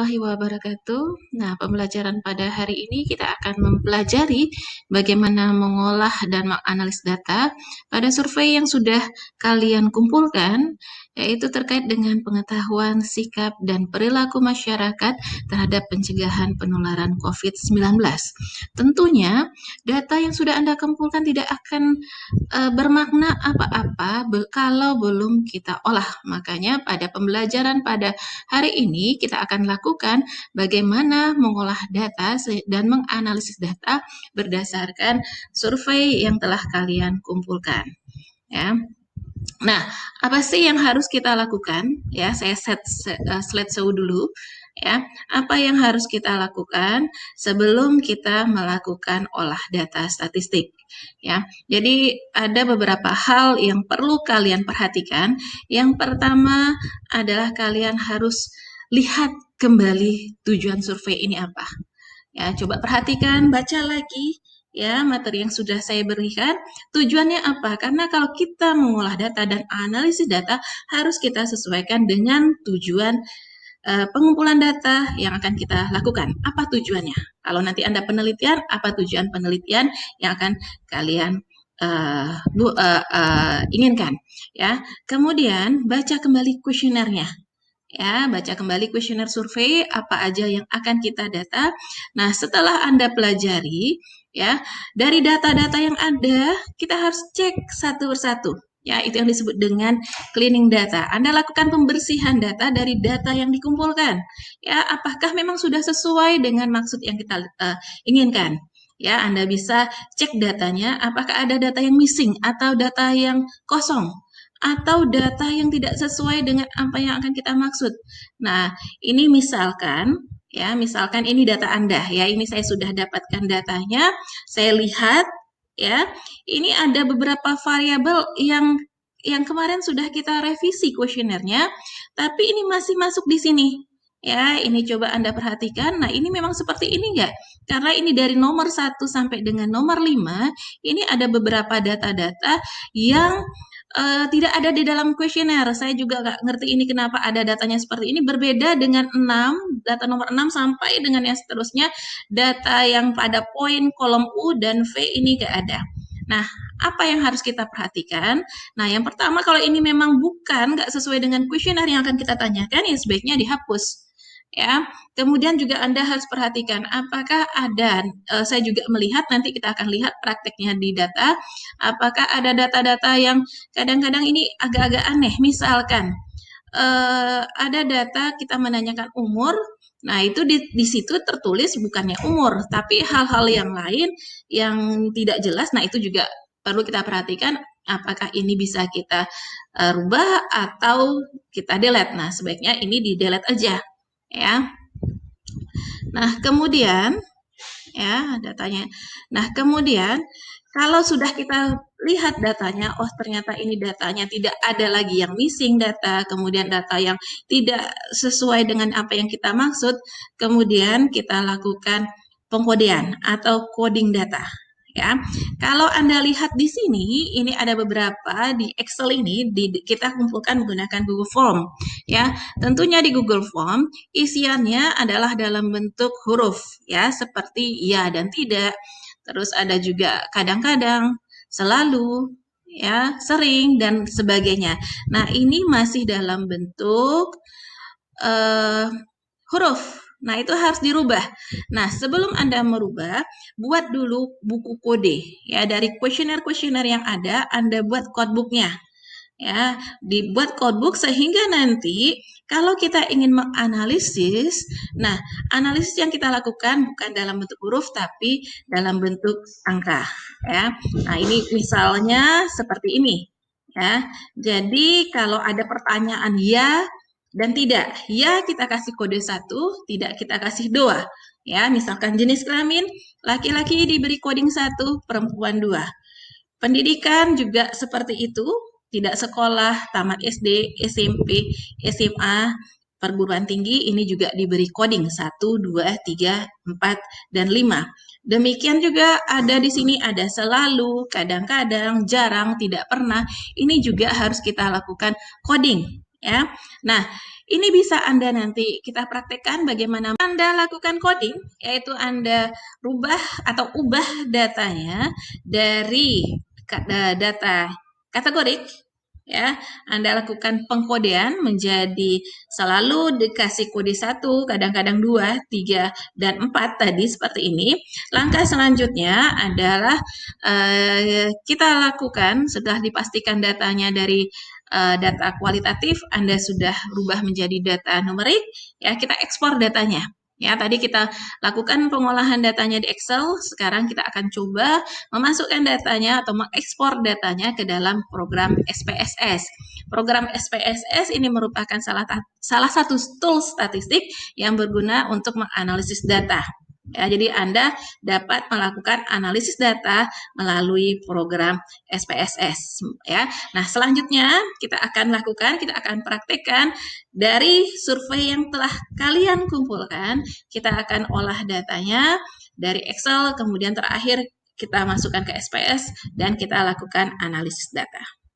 warahmatullahi wabarakatuh. Nah, pembelajaran pada hari ini kita akan mempelajari bagaimana mengolah dan menganalisis data pada survei yang sudah kalian kumpulkan, yaitu terkait dengan pengetahuan sikap dan perilaku masyarakat terhadap pencegahan penularan COVID-19. Tentunya, data yang sudah Anda kumpulkan tidak akan bermakna apa-apa kalau belum kita olah. Makanya pada pembelajaran pada hari ini kita akan lakukan bagaimana mengolah data dan menganalisis data berdasarkan survei yang telah kalian kumpulkan. Ya. Nah, apa sih yang harus kita lakukan? Ya, saya set slideshow dulu. Ya, apa yang harus kita lakukan sebelum kita melakukan olah data statistik? Ya, jadi ada beberapa hal yang perlu kalian perhatikan. Yang pertama adalah kalian harus lihat kembali tujuan survei ini apa. Ya, coba perhatikan, baca lagi ya materi yang sudah saya berikan. Tujuannya apa? Karena kalau kita mengolah data dan analisis data harus kita sesuaikan dengan tujuan pengumpulan data yang akan kita lakukan. Apa tujuannya? Kalau nanti Anda penelitian, apa tujuan penelitian yang akan kalian inginkan? Ya. Kemudian baca kembali kuesionernya. Ya, baca kembali kuesioner survei apa aja yang akan kita data. Nah, setelah Anda pelajari, ya, dari data-data yang ada, kita harus cek satu persatu. Ya, itu yang disebut dengan cleaning data. Anda lakukan pembersihan data dari data yang dikumpulkan. Ya, apakah memang sudah sesuai dengan maksud yang kita inginkan? Ya, Anda bisa cek datanya, apakah ada data yang missing atau data yang kosong, atau data yang tidak sesuai dengan apa yang akan kita maksud. Nah, ini misalkan ini data Anda ya, ini saya sudah dapatkan datanya, saya lihat ya, ini ada beberapa variabel yang kemarin sudah kita revisi kuesionernya, tapi ini masih masuk di sini. Ya, ini coba Anda perhatikan. Nah, ini memang seperti ini enggak? Karena ini dari nomor 1 sampai dengan nomor 5, ini ada beberapa data-data yang tidak ada di dalam kuesioner. Saya juga nggak ngerti ini kenapa ada datanya seperti ini. Berbeda dengan 6, data nomor 6 sampai dengan yang seterusnya, data yang pada poin kolom U dan V ini nggak ada. Nah, apa yang harus kita perhatikan? Nah, yang pertama kalau ini memang nggak sesuai dengan kuesioner yang akan kita tanyakan, ya sebaiknya dihapus. Ya, kemudian juga Anda harus perhatikan apakah ada, saya juga melihat nanti kita akan lihat prakteknya di data, apakah ada data-data yang kadang-kadang ini agak-agak aneh. Misalkan ada data kita menanyakan umur, nah itu di situ tertulis bukannya umur, tapi hal-hal yang lain yang tidak jelas. Nah itu juga perlu kita perhatikan apakah ini bisa kita rubah atau kita delete. Nah sebaiknya ini di delete aja ya. Nah kemudian ya datanya. Nah kemudian kalau sudah kita lihat datanya, oh ternyata ini datanya tidak ada lagi yang missing data, kemudian data yang tidak sesuai dengan apa yang kita maksud, kemudian kita lakukan pengkodean atau coding data. Ya, kalau Anda lihat di sini, ini ada beberapa di Excel ini kita kumpulkan menggunakan Google Form. Ya, tentunya di Google Form isiannya adalah dalam bentuk huruf, ya seperti ya dan tidak. Terus ada juga kadang-kadang, selalu, ya, sering dan sebagainya. Nah, ini masih dalam bentuk huruf. Nah, itu harus dirubah. Nah, sebelum Anda merubah, buat dulu buku kode. Ya, dari kuesioner-kuesioner yang ada, Anda buat codebook-nya. Ya, dibuat codebook sehingga nanti kalau kita ingin menganalisis, nah, analisis yang kita lakukan bukan dalam bentuk huruf tapi dalam bentuk angka, ya. Nah, ini misalnya seperti ini, ya. Jadi kalau ada pertanyaan ya dan tidak, ya kita kasih kode 1, tidak kita kasih 2. Ya, misalkan jenis kelamin, laki-laki diberi coding 1, perempuan 2. Pendidikan juga seperti itu, tidak sekolah, tamat SD, SMP, SMA, perguruan tinggi, ini juga diberi coding 1, 2, 3, 4, dan 5. Demikian juga ada di sini ada selalu, kadang-kadang, jarang, tidak pernah. Ini juga harus kita lakukan coding. ya. Nah, ini bisa Anda nanti kita praktekkan bagaimana Anda lakukan coding, yaitu Anda rubah atau ubah datanya dari data kategorik, ya. Anda lakukan pengkodean menjadi selalu dikasih kode 1, kadang-kadang 2, 3, dan 4 tadi seperti ini. Langkah selanjutnya adalah kita lakukan setelah dipastikan datanya dari data kualitatif Anda sudah rubah menjadi data numerik, ya kita ekspor datanya. Ya, tadi kita lakukan pengolahan datanya di Excel, sekarang kita akan coba memasukkan datanya atau mengekspor datanya ke dalam program SPSS. Program SPSS ini merupakan salah satu tool statistik yang berguna untuk menganalisis data. Ya, jadi Anda dapat melakukan analisis data melalui program SPSS. Ya, nah selanjutnya kita akan praktekkan dari survei yang telah kalian kumpulkan. Kita akan olah datanya dari Excel, kemudian terakhir kita masukkan ke SPS dan kita lakukan analisis data.